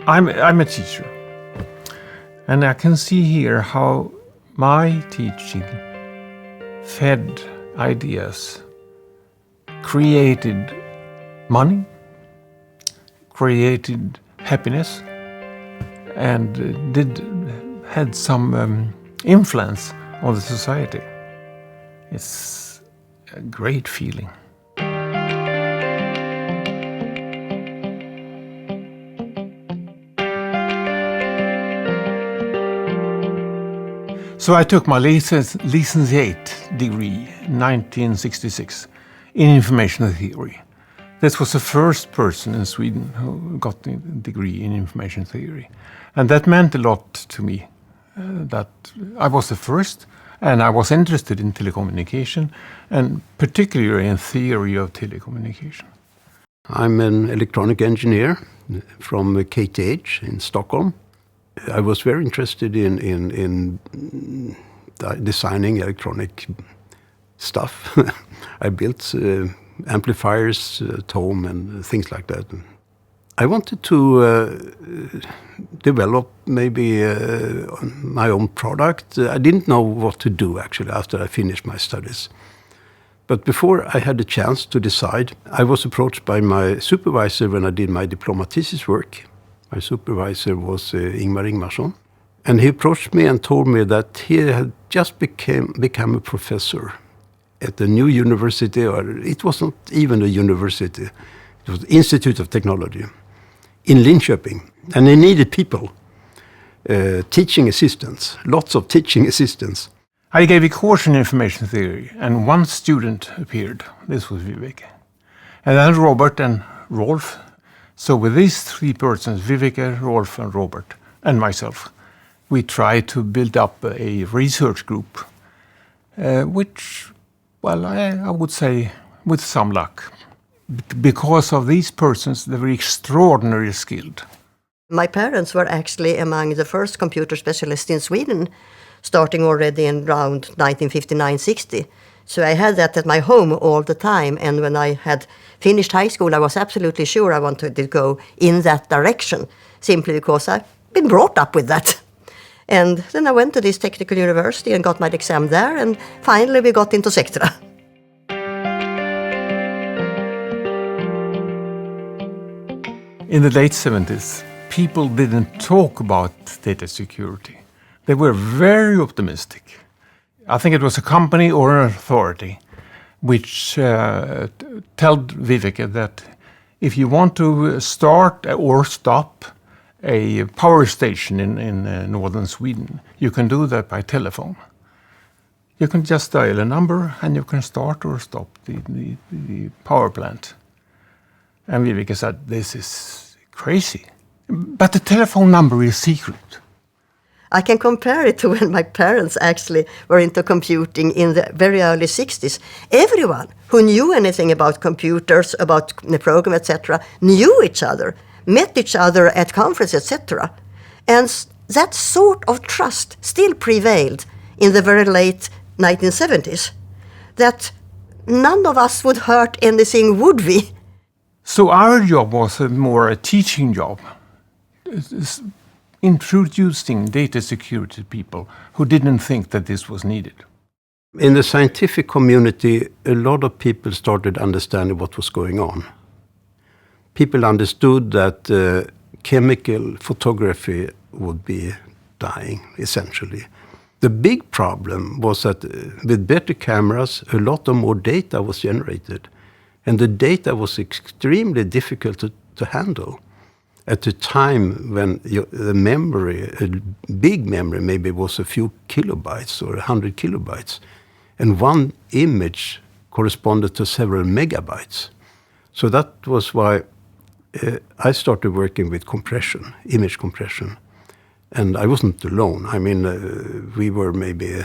I'm a teacher, and I can see here how my teaching fed ideas, created money, created happiness, and had some influence on the society. It's a great feeling. So I took my licentiate degree in 1966 in information theory. This was the first person in Sweden who got the degree in information theory. And that meant a lot to me, that I was the first, and I was interested in telecommunication, and particularly in theory of telecommunication. I'm an electronic engineer from KTH in Stockholm. I was very interested in designing electronic stuff. I built amplifiers at home and things like that. I wanted to develop maybe my own product. I didn't know what to do actually after I finished my studies. But before I had the chance to decide, I was approached by my supervisor when I did my diploma thesis work. My supervisor was Ingmar Ingmarsson. And he approached me and told me that he had just become a professor at the new university, or it was not even a university, it was the Institute of Technology in Linköping. And they needed people, teaching assistants, lots of teaching assistants. I gave a course in information theory, and one student appeared. This was Vivek. And then Robert and Rolf. So with these three persons, Vivek, Rolf and Robert, and myself, we tried to build up a research group, which, well, I would say with some luck. Because of these persons, they were extraordinarily skilled. My parents were actually among the first computer specialists in Sweden, starting already in around 1959-60. So I had that at my home all the time, and when I had finished high school, I was absolutely sure I wanted to go in that direction, simply because I've been brought up with that. And then I went to this technical university and got my exam there, and finally we got into Sectra. In the late 70s, people didn't talk about data security. They were very optimistic. I think it was a company or an authority which told Vivek that if you want to start or stop a power station in northern Sweden, you can do that by telephone. You can just dial a number and you can start or stop the power plant. And Vivek said, this is crazy. But the telephone number is secret. I can compare it to when my parents actually were into computing in the very early 60s. Everyone who knew anything about computers, about the program, etc., knew each other, met each other at conferences, etc. And that sort of trust still prevailed in the very late 1970s, that none of us would hurt anything, would we? So our job was more a teaching job, introducing data security to people who didn't think that this was needed. In the scientific community, a lot of people started understanding what was going on. People understood that chemical photography would be dying, essentially. The big problem was that with better cameras, a lot of more data was generated. And the data was extremely difficult to handle. At a time when the memory, a big memory maybe was a few kilobytes or 100 kilobytes, and one image corresponded to several megabytes. So that was why I started working with compression, image compression. And I wasn't alone. I mean, we were maybe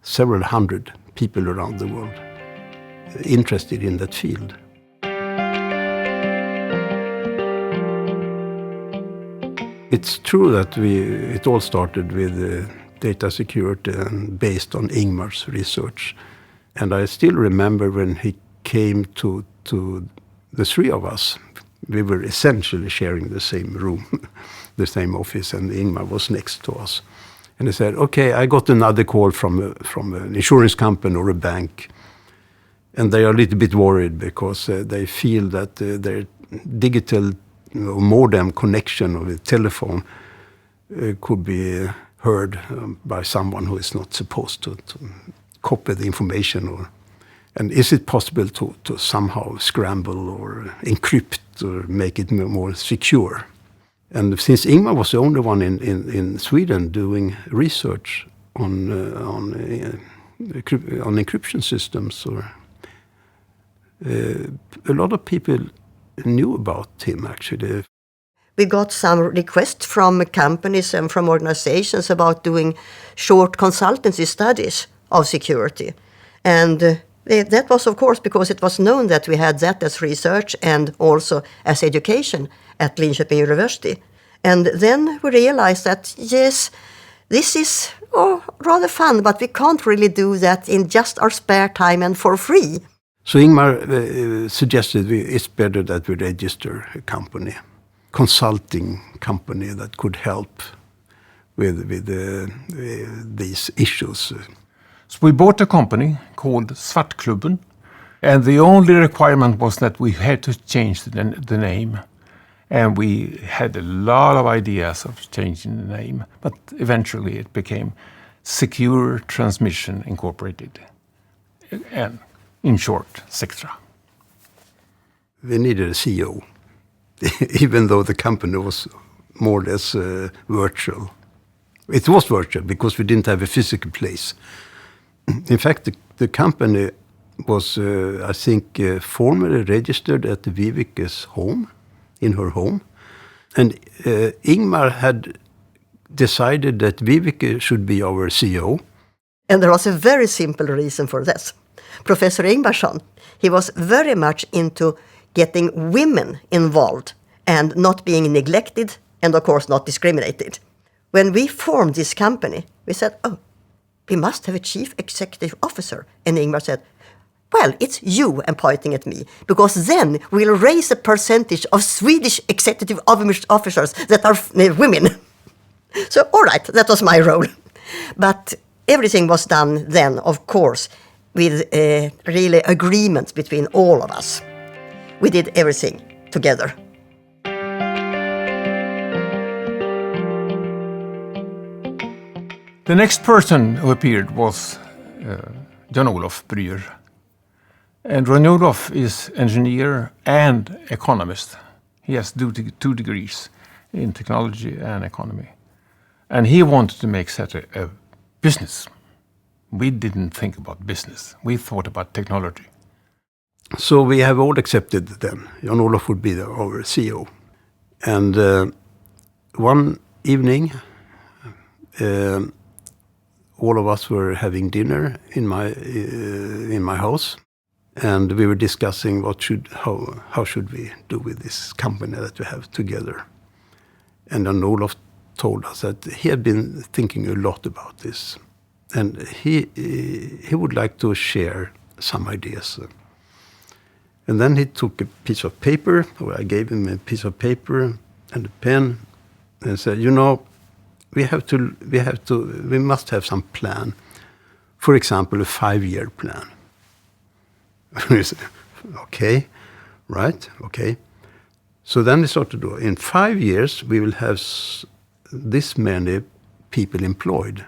several hundred people around the world interested in that field. It's true that it all started with data security and based on Ingmar's research. And I still remember when he came to the three of us, We were essentially sharing the same room, the same office, and Ingmar was next to us. And he said, okay, I got another call from an insurance company or a bank, and they are a little bit worried because they feel that their digital modem connection of the telephone could be heard by someone who is not supposed to copy the information. And is it possible to somehow scramble or encrypt or make it more secure? And since Ingmar was the only one in Sweden doing research on encryption systems, a lot of people knew about him actually. We got some requests from companies and from organizations about doing short consultancy studies of security. And that was, of course, because it was known that we had that as research and also as education at Linköping University. And then we realized that, yes, this is rather fun, but we can't really do that in just our spare time and for free. So Ingmar suggested it's better that we register a company, consulting company that could help with these issues. So we bought a company called Svartklubben, and the only requirement was that we had to change the name. And we had a lot of ideas of changing the name, but eventually it became Secure Transmission Incorporated, and in short, Sectra. We needed a CEO, even though the company was more or less virtual. It was virtual because we didn't have a physical place. In fact, the company was, I think, formally registered at the Vivike's home, in her home. And Ingmar had decided that Viveke should be our CEO. And there was a very simple reason for this. Professor Ingvarsson, he was very much into getting women involved and not being neglected and, of course, not discriminated. When we formed this company, we said, we must have a chief executive officer. And Ingmar said, well, it's you, and pointing at me, because then we'll raise the percentage of Swedish executive officers that are women. So, all right, that was my role. But everything was done then, of course, with really agreement between all of us. We did everything together. The next person who appeared was Jan-Olof Bryer. And Jan-Olof is engineer and economist. He has 2 degrees in technology and economy. And he wanted to make Sectra a business. We didn't think about business. We thought about technology. So we have all accepted then Jan-Olof would be our CEO. And one evening, all of us were having dinner in my house. And we were discussing how should we do with this company that we have together. And Jan-Olof told us that he had been thinking a lot about this. And he would like to share some ideas. And then he took a piece of paper, or I gave him a piece of paper and a pen, and said, we must have some plan. For example, a 5-year plan. Okay, right, okay. So then they started to do, in 5 years, we will have this many people employed.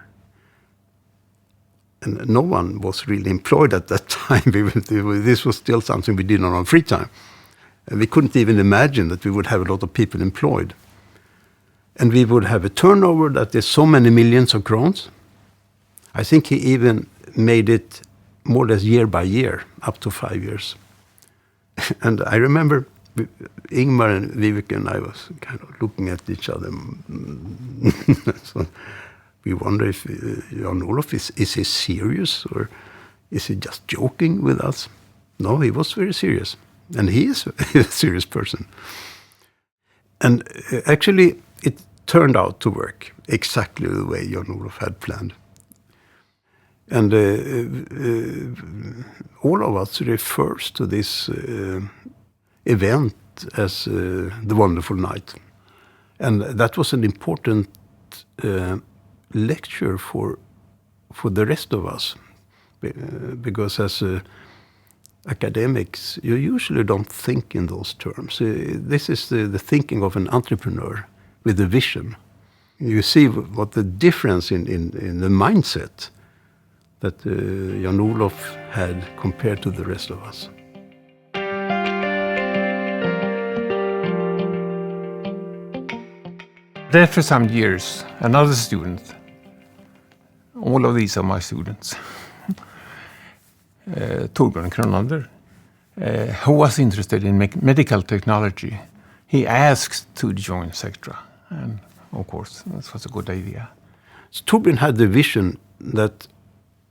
And no one was really employed at that time. This was still something we did on our free time. And we couldn't even imagine that we would have a lot of people employed. And we would have a turnover that is so many millions of crowns. I think he even made it more or less year by year, up to 5 years. And I remember Ingmar and Viveke and I was kind of looking at each other. So we wonder if Jan-Olof, is he serious or is he just joking with us? No, he was very serious. And he is a serious person. And actually, it turned out to work exactly the way Jan-Olof had planned. And all of us refers to this event as the wonderful night. And that was an important lecture for the rest of us, because as academics, you usually don't think in those terms. This is the thinking of an entrepreneur with a vision. You see what the difference in the mindset that Jan-Olof had compared to the rest of us. There for some years, another student, all of these are my students, Torbjörn Kronander, who was interested in medical technology. He asked to join Sectra, and of course, this was a good idea. So Torbjörn had the vision that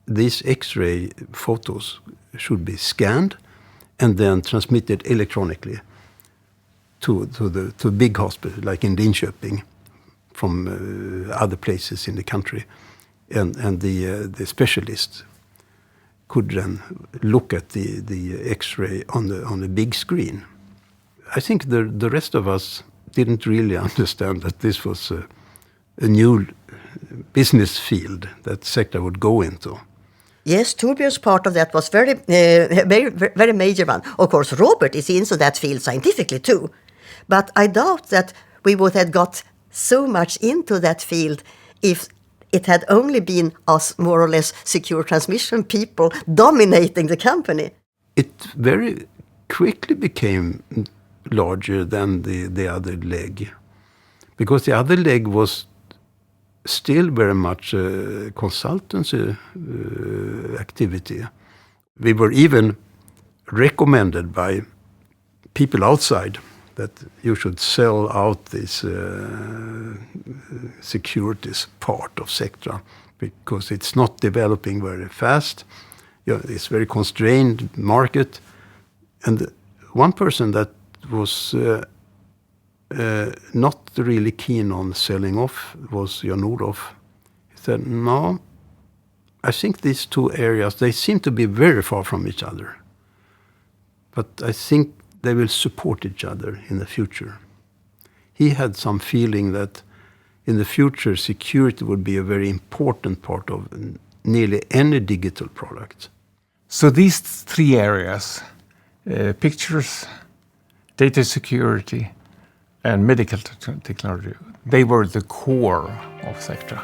these X-ray photos should be scanned and then transmitted electronically to the big hospital, like in Linköping, from other places in the country, and the specialists could then look at the X-ray on the big screen. I think the rest of us didn't really understand that this was a new business field that Sectra would go into. Yes, Torbjörn's part of that was very major one. Of course, Robert is into that field scientifically too. But I doubt that we would have got so much into that field if it had only been us more or less secure transmission people dominating the company. It very quickly became larger than the other leg, because the other leg was still very much a consultancy activity. We were even recommended by people outside that you should sell out this securities part of Sectra, because it's not developing very fast. It's very constrained market. And one person that was not really keen on selling off was Jan-Olof. He said, no, I think these two areas, they seem to be very far from each other. But I think they will support each other in the future. He had some feeling that in the future, security would be a very important part of nearly any digital product. So these three areas, pictures, data security, and medical technology, they were the core of Sectra,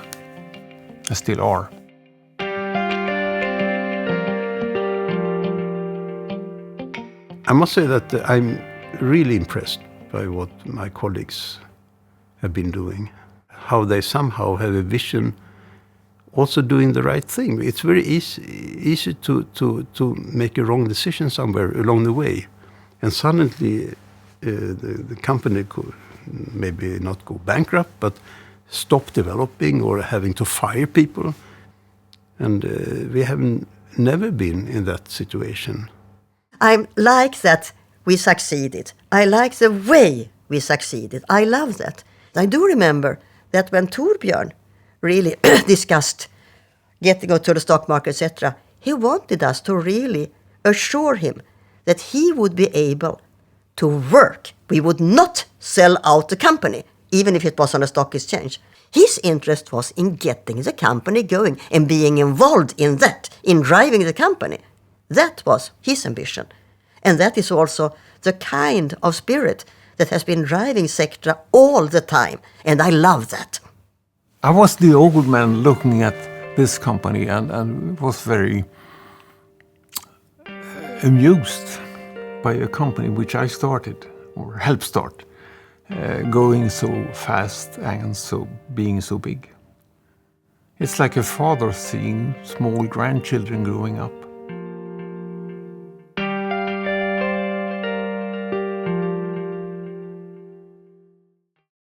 and still are. I must say that I'm really impressed by what my colleagues have been doing, how they somehow have a vision, also doing the right thing. It's very easy to make a wrong decision somewhere along the way, and suddenly the company could maybe not go bankrupt, but stop developing or having to fire people. And we have never been in that situation. I like that we succeeded. I like the way we succeeded. I love that. I do remember that when Torbjörn really discussed getting to the stock market, etc., he wanted us to really assure him that he would be able to work. We would not sell out the company, even if it was on a stock exchange. His interest was in getting the company going and being involved in that, in driving the company. That was his ambition. And that is also the kind of spirit that has been driving Sectra all the time. And I love that. I was the old man looking at this company and was very amused by a company which I started, or helped start, going so fast and being so big. It's like a father seeing small grandchildren growing up.